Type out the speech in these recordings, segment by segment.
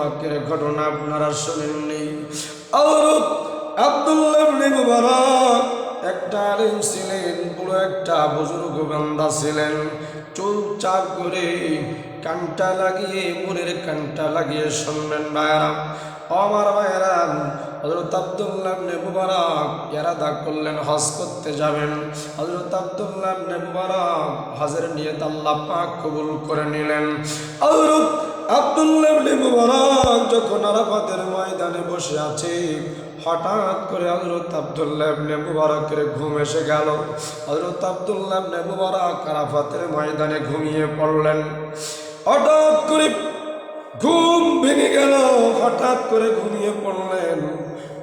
মুবারকের ঘটনা আপনারা শোনেননি? হযরত আব্দুল্লাহ ইবনে মুবারক একটা আলেম ছিলেন, বড় একটা বুজুর্গ বান্দা ছিলেন। চুপচাপ করে কানটা লাগিয়ে, মনের কানটা লাগিয়ে শুনবেন ভাইরা, আমার ভাইরা। হযরত আব্দুল্লাহ ইবনে মুবারক ইরাদা করলেন হজ করতে যাবেন। হযরত আব্দুল্লাহ ইবনে মুবারক হজের নিয়ত আল্লাহ পাক কবুল করে নিলেন। হযরত আব্দুল্লাহ ইবনে মুবারক যখন আরাফাতের ময়দানে বসে আছে, হঠাৎ করে হযরত আব্দুল্লাহ ইবনে মুবারকের ঘুম এসে গেল। হযরত আব্দুল্লাহ ইবনে মুবারক আরাফাতের ময়দানে ঘুমিয়ে পড়লেন। হঠাৎ করে ঘুম ভেঙে গেল, হঠাৎ করে ঘুমিয়ে পড়লেন।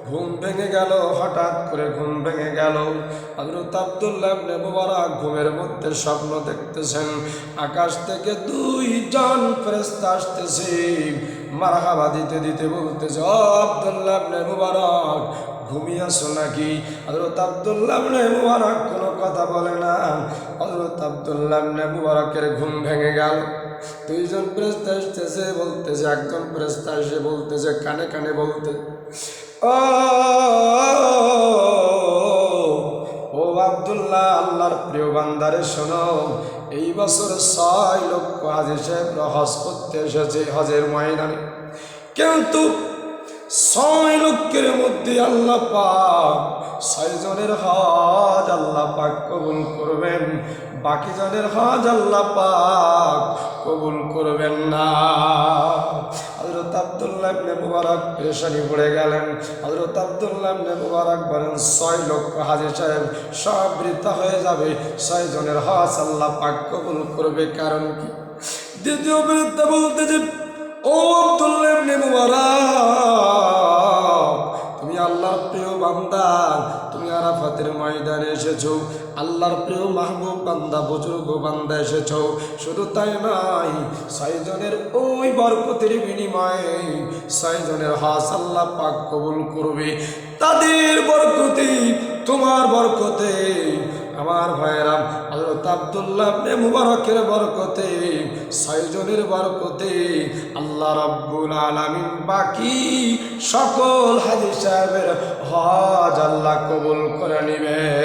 ঘুম ভেঙে গেল, হঠাৎ করে ঘুম ভেঙে গেল। হযরত আব্দুল্লাহ ইবনে মুবারক ঘুমের মধ্যে স্বপ্ন দেখতেছেন, আকাশ থেকে দুইজন ফেরেশতা আসতেছে, মারহাবা দিতে দিতে বলতেছে, ও আব্দুল্লাহ ইবনে মুবারক ঘুমিয়ে আছো নাকি? হযরত আব্দুল্লাহ ইবনে মুবারক কোনো কথা বলে না। হযরত আব্দুল্লাহ ইবনে মুবারকের ঘুম ভেঙে গেল। দুইজন ফেরেশতা আসতেছে, বলতেছে, একজন ফেরেশতা এসে বলতেছে, কানে কানে বলতে, ও আব্দুল্লাহ, আল্লাহর প্রিয় বান্দারে শোনো, এই বছর 6 লক্ষ হাজী সাহেব হজ করতে এসেছে হজের ময়দানে, কিন্তু 6 লক্ষের মধ্যে আল্লাহ পাক 6 জনের হজ আল্লাহ পাক কবুল করবেন, বাকি জনের হজ আল্লাহ পাক কবুল করবেন না। হযরত আব্দুল্লাহ ইবনে মুবারক পেরেশানি পড়ে গেলেন। হযরত আব্দুল্লাহ ইবনে মুবারক বলেন, 6 লক্ষ হাজী সাহেব সব বৃথা হয়ে যাবে, 6 জনের হজ আল্লাহ পাক কবুল করবে, কারণ কি? দ্বিতীয় বৃদ্ধা বলতে যে, ও আব্দুল্লাহ ইবনে মুবারক, তুমি আল্লাহর প্রিয় বান্দা, তুমি আরাফাতের ময়দানে এসেছো, আল্লাহর প্রিয় মাহবুব বান্দা, বুজুর্গ বান্দা এসেছো। শুধু তাই নয়, 6 জনের ওই বরকতের বিনিময়ে 6 জনের হজ আল্লাহ পাক কবুল করবে। তাদের বরকতে, তোমার বরকতে, আমার ভাইয়েরা, হযরত আব্দুল্লাহ ইবনে মুবারকের বরকতে, 6 জনের বরকতে আল্লাহ রাব্বুল আলামিন বাকি সকল হাজী সাহেবের হজ আল্লাহ কবুল করে নিবে।